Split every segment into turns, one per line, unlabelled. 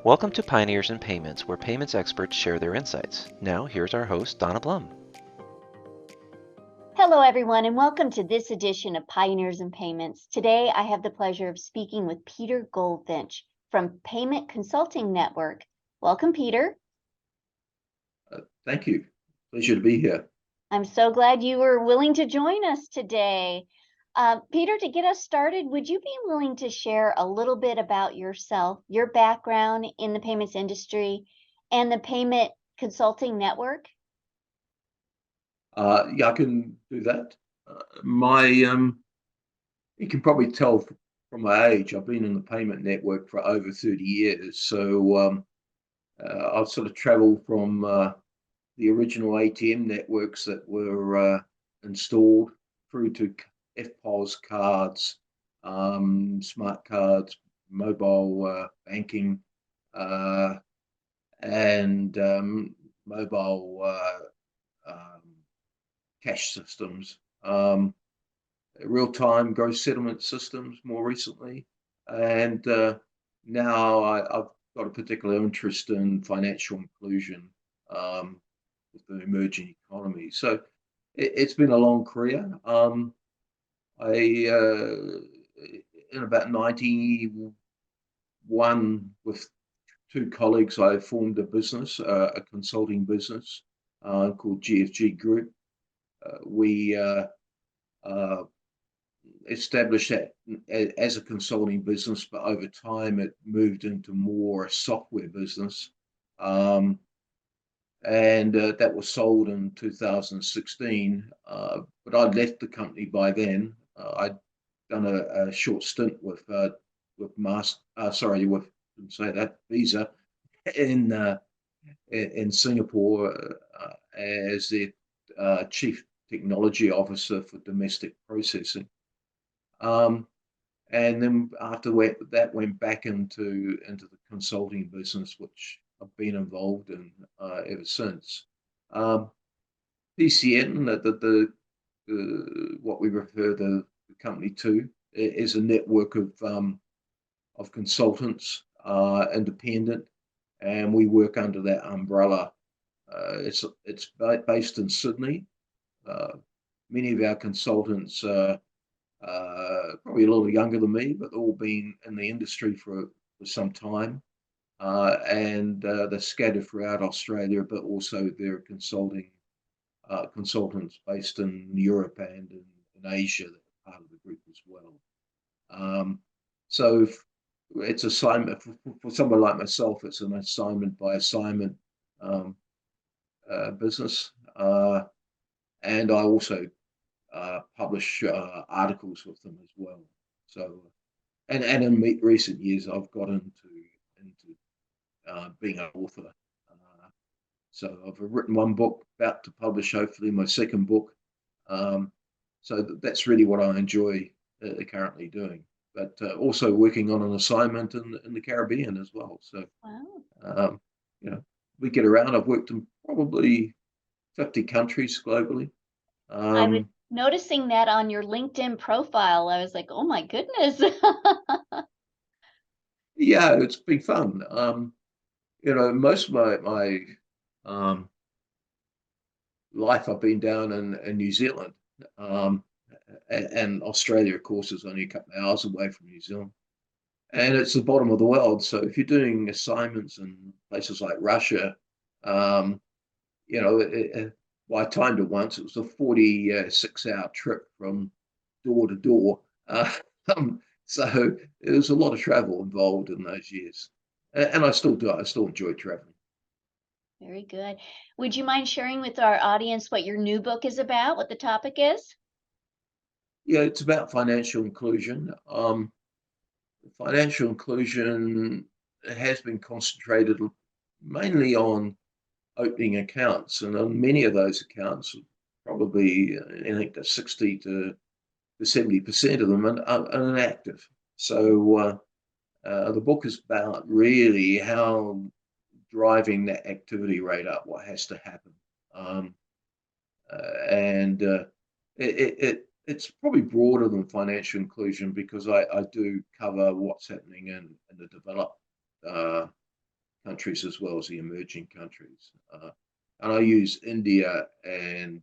Welcome to Pioneers in Payments, where payments experts share their insights. Now, here's our host, Donna Blum.
Hello, everyone, and welcome to this edition of Pioneers in Payments. Today, I have the pleasure of speaking with Peter Goldfinch from Payment Consulting Network. Welcome, Peter.
Thank you. Pleasure to be here.
I'm so glad you were willing to join us today. Peter, to get us started, would you be willing to share a little bit about yourself, your background in the payments industry, and the Payment Consulting Network?
Yeah, I can do that. You can probably tell from my age, I've been in the payment network for over 30 years. So I've sort of traveled from the original ATM networks that were installed through to FPOS cards, smart cards, mobile banking, and mobile cash systems, real-time gross settlement systems more recently. And now I've got a particular interest in financial inclusion with the emerging economy. So it's been a long career. In about 91, with two colleagues, I formed a business, a consulting business called GFG Group. We established that as a consulting business, but over time it moved into more a software business. And that was sold in 2016. But I'd left the company by then. I'd done a short stint with Visa in Singapore as their chief technology officer for domestic processing. And then after that went back into the consulting business, which I've been involved in ever since. PCN, what we refer the company to, is a network of consultants, independent, and we work under that umbrella. It's based in Sydney. Many of our consultants probably a little younger than me, but all been in the industry for some time. And they're scattered throughout Australia, but also they're consultants based in Europe and in Asia that are part of the group as well. So it's assignment for someone like myself. It's an assignment by assignment business, and I also publish articles with them as well. So, and in recent years, I've got into being an author. So I've written one book, about to publish hopefully my second book. So that's really what I enjoy currently doing. But also working on an assignment in the Caribbean as well. So, wow. We get around. I've worked in probably 50 countries globally.
I was noticing that on your LinkedIn profile. I was like, oh my goodness.
Yeah, it's been fun. Most of my life I've been down in New Zealand. And Australia, of course, is only a couple of hours away from New Zealand. And it's the bottom of the world. So if you're doing assignments in places like Russia, I timed it once. It was a 46-hour trip from door to door. So there's a lot of travel involved in those years. And I still do. I still enjoy traveling.
Very good. Would you mind sharing with our audience what your new book is about, what the topic is?
Yeah, it's about financial inclusion. Financial inclusion has been concentrated mainly on opening accounts, and on many of those accounts, probably I think that 60 to 70% of them are inactive. So the book is about really how driving that activity rate up, what has to happen, and it's probably broader than financial inclusion because I do cover what's happening in the developed countries as well as the emerging countries. And I use India and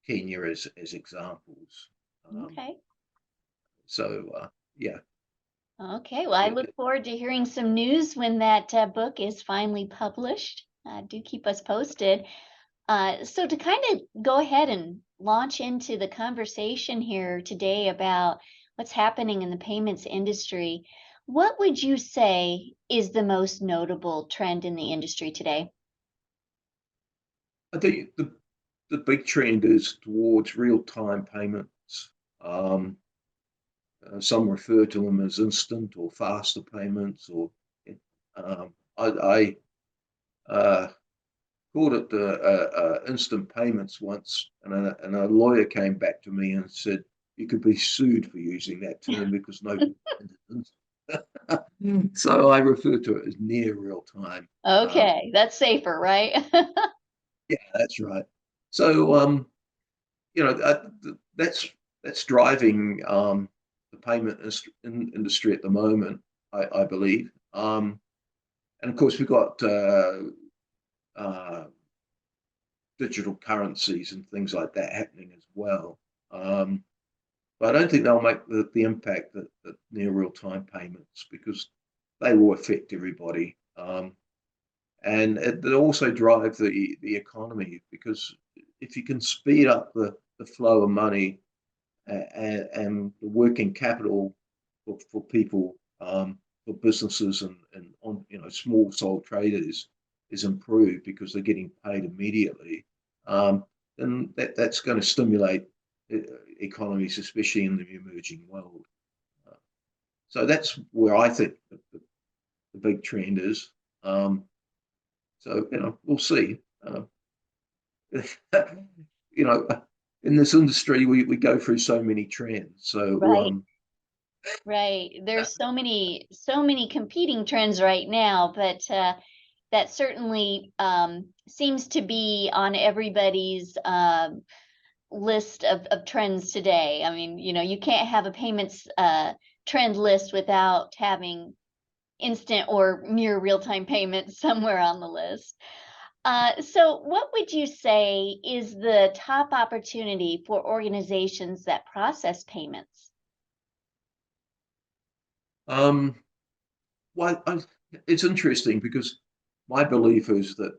Kenya as examples.
Okay.
Yeah.
Okay. Well, I look forward to hearing some news when that book is finally published. Do keep us posted. So to kind of go ahead and launch into the conversation here today about what's happening in the payments industry, what would you say is the most notable trend in the industry today?
I think the big trend is towards real-time payments. Some refer to them as instant or faster payments, or I called it the instant payments once, and a lawyer came back to me and said you could be sued for using that term because nobody so I refer to it as near real time.
Okay, that's safer, right?
Yeah, that's right. So that's driving the payment industry at the moment, I believe. And of course, we've got uh, digital currencies and things like that happening as well. But I don't think they'll make the impact that near real time payments, because they will affect everybody. And it also drive the economy, because if you can speed up the flow of money and the working capital for people, for businesses and on small sole traders is improved because they're getting paid immediately, then that's going to stimulate economies, especially in the emerging world. Uh, so that's where I think the big trend is. So we'll see. you know, in this industry, we go through so many trends. So
Right. Right. There's so many competing trends right now, but that certainly seems to be on everybody's list of trends today. I mean, you can't have a payments trend list without having instant or near real-time payments somewhere on the list. So what would you say is the top opportunity for organizations that process payments?
um, well, it's interesting because my belief is that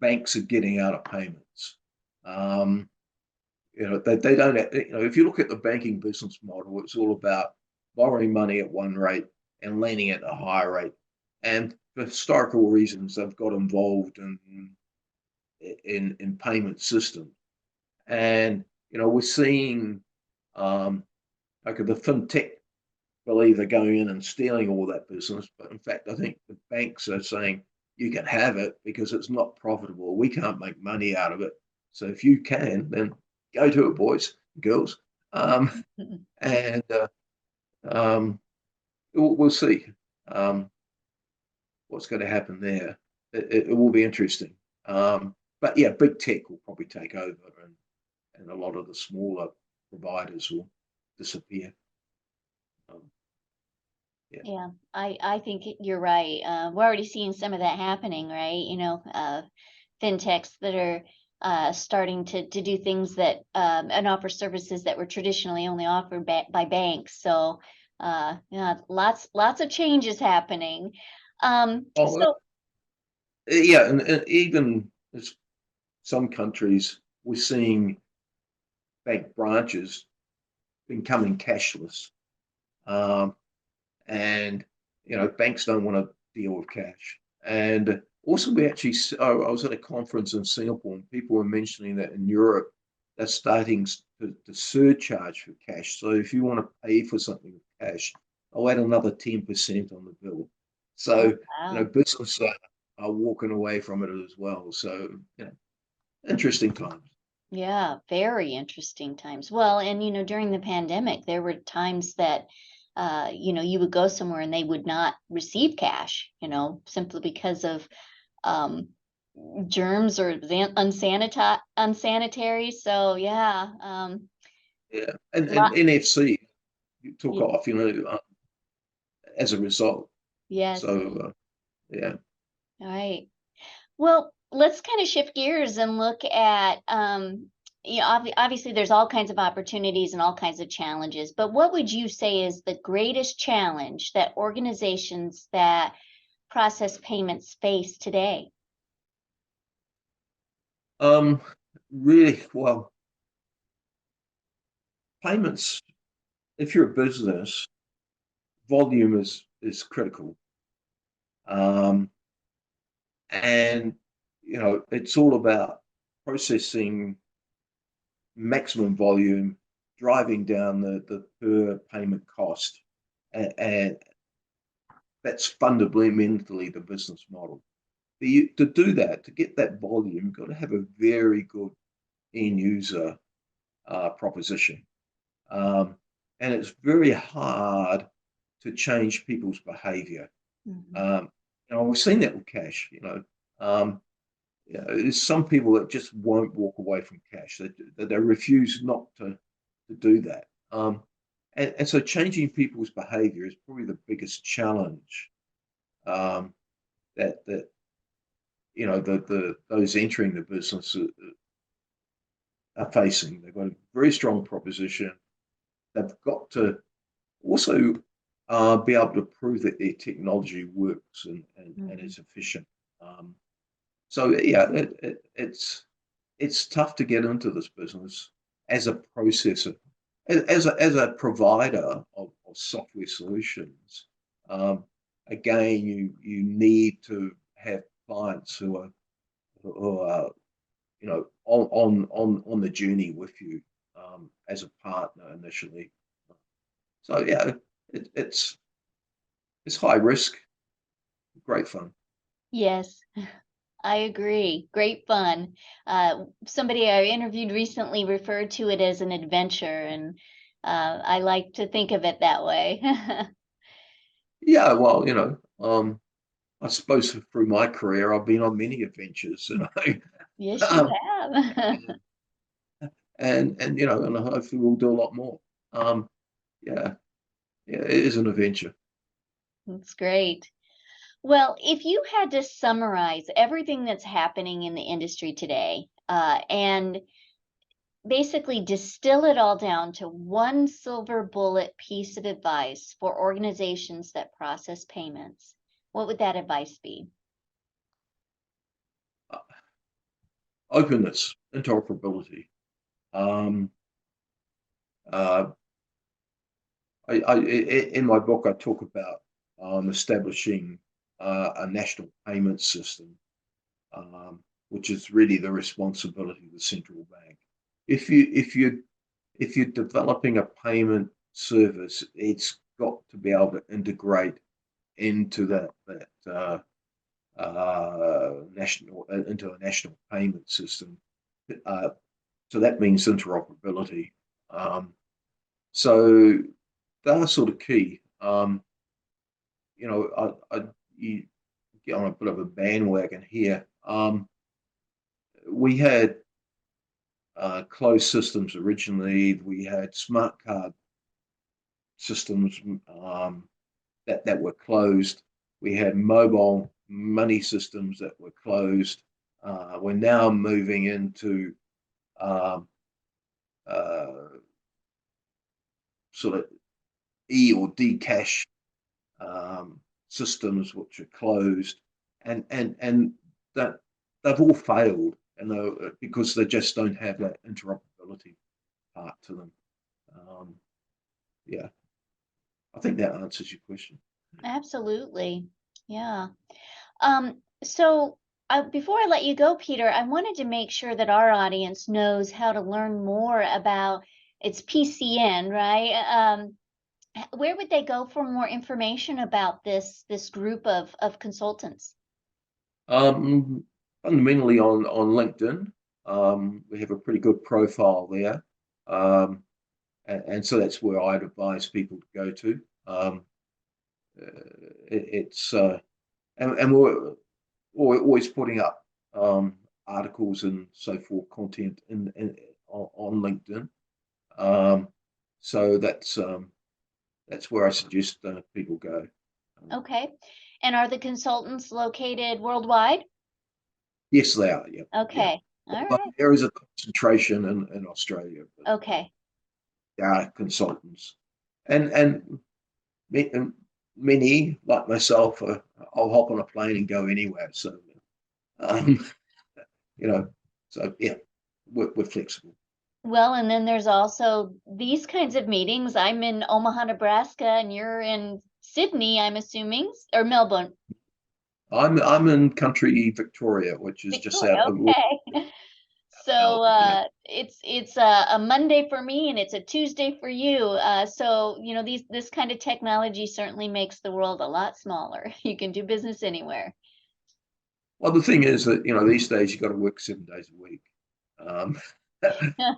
banks are getting out of payments. Um, they don't. If you look at the banking business model, it's all about borrowing money at one rate and lending at a higher rate. And for historical reasons, they've got involved in payment systems. And we're seeing like the fintech believe they're going in and stealing all that business, but in fact, I think the banks are saying you can have it because it's not profitable. We can't make money out of it. So if you can, then go to it, boys, girls. And um, we'll see what's going to happen there. It will be interesting. But yeah, big tech will probably take over, and a lot of the smaller providers will disappear. Um, yeah.
Yeah, I think you're right. We're already seeing some of that happening, right? Fintechs that are starting to do things that and offer services that were traditionally only offered by banks. So, yeah, lots of changes happening.
Oh,
So
yeah, and even as some countries, we're seeing bank branches becoming cashless. Um, and banks don't want to deal with cash. And also, we actually, I was at a conference in Singapore, and people were mentioning that in Europe, they're starting to surcharge for cash. So if you want to pay for something with cash, I'll add another 10% on the bill.
oh,
So
wow.
business are walking away from it as well. So interesting times.
Yeah, very interesting times. Well, and during the pandemic, there were times that you would go somewhere and they would not receive cash, simply because of um germs or unsanitary. So yeah,
Yeah, and
lot
NFC took
yeah,
off, as a result.
yes.
So Yeah.
All right. Well, let's kind of shift gears and look at, obviously there's all kinds of opportunities and all kinds of challenges, but what would you say is the greatest challenge that organizations that process payments face today?
Really, well, payments, if you're a business, volume is critical. Um, and it's all about processing maximum volume, driving down the per payment cost, and that's fundamentally the business model. To do that, to get that volume, you've got to have a very good end user proposition. And it's very hard to change people's behavior.
Mhm.
We've seen that with cash. There's some people that just won't walk away from cash. They refuse not to do that. And so changing people's behavior is probably the biggest challenge um, that those entering the business are facing. They've got a very strong proposition. They've got to also be able to prove that their technology works and
Mhm.
is efficient. So yeah, it's tough to get into this business as a processor, as a provider of software solutions. Um, Again, you need to have clients who are on the journey with you as a partner initially. So yeah, it's high risk, great fun.
Yes, I agree. Great fun. Somebody I interviewed recently referred to it as an adventure, and I like to think of it that way.
Yeah, well, I suppose through my career, I've been on many adventures,
Yes, you
um,
have.
and hopefully we'll do a lot more. Um, yeah, yeah, it is an adventure.
That's great. Well, if you had to summarize everything that's happening in the industry today, and basically distill it all down to one silver bullet piece of advice for organizations that process payments, what would that advice be?
Openness, interoperability. Um, uh, in my book, I talk about establishing a national payment system, which is really the responsibility of the central bank. If you're developing a payment service, it's got to be able to integrate into into a national payment system. Uh, so that means interoperability. Um, so they're sort of key. You get on a bit of a bandwagon here. We had closed systems originally. We had smart card systems that were closed. We had mobile money systems that were closed. We're now moving into um, uh, sort of E or D cash systems which are closed, and that they've all failed, because they just don't have that interoperability part to them. Um, yeah, I think that answers your question.
Absolutely. Yeah. So before I let you go, Peter, I wanted to make sure that our audience knows how to learn more about its PCN, right? Where would they go for more information about this group of consultants?
Um, Fundamentally on LinkedIn, we have a pretty good profile there, um, and so that's where I'd advise people to go to. It's and we're always putting up articles and so forth, content on LinkedIn. Um, so that's where I suggest people go.
Okay. And are the consultants located worldwide?
Yes, they are. Yeah, yeah.
Okay. All
But
right.
there is a concentration in Australia. But,
Okay.
there are consultants, and many like myself, I'll hop on a plane and go anywhere. So, um, you know, so yeah, we're flexible.
Well, and then there's also these kinds of meetings. I'm in Omaha, Nebraska, and you're in Sydney, I'm assuming, or Melbourne,
I'm in country Victoria, which is just
Victoria.
out of
Okay. So
Melbourne. Yeah.
it's a Monday for me and it's a Tuesday for you. So you know this kind of technology certainly makes the world a lot smaller. You can do business anywhere.
Well, the thing is that these days you got to work 7 days a week, um,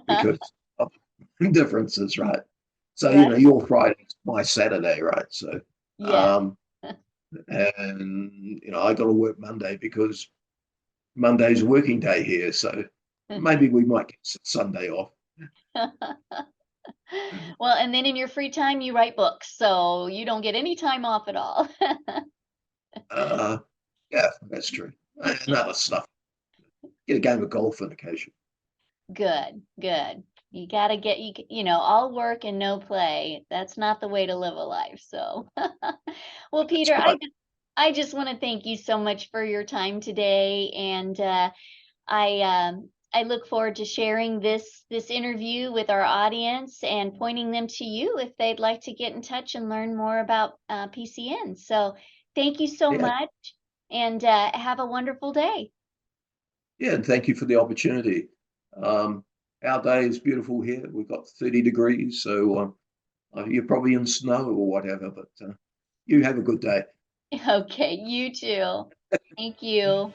because of differences, right? So
Right.
your Friday's my Saturday, right? So,
Yes.
um, and I got to work Monday because Monday's a working day here. So maybe we might get Sunday off.
Well, and then in your free time you write books, so you don't get any time off at all.
Uh, yeah, that's true. And other stuff. Get a game of golf on occasion.
Good, good. You gotta get all work and no play. That's not the way to live a life. So, well,
That's
Peter,
right.
I just want to thank you so much for your time today, and I look forward to sharing this interview with our audience and pointing them to you if they'd like to get in touch and learn more about PCN. So, thank you so
Yeah,
much, and have a wonderful day.
yeah, and thank you for the opportunity. Um, our day is beautiful here. We've got 30 degrees, so you're probably in snow or whatever, but you have a good day.
Okay, you too. Thank you.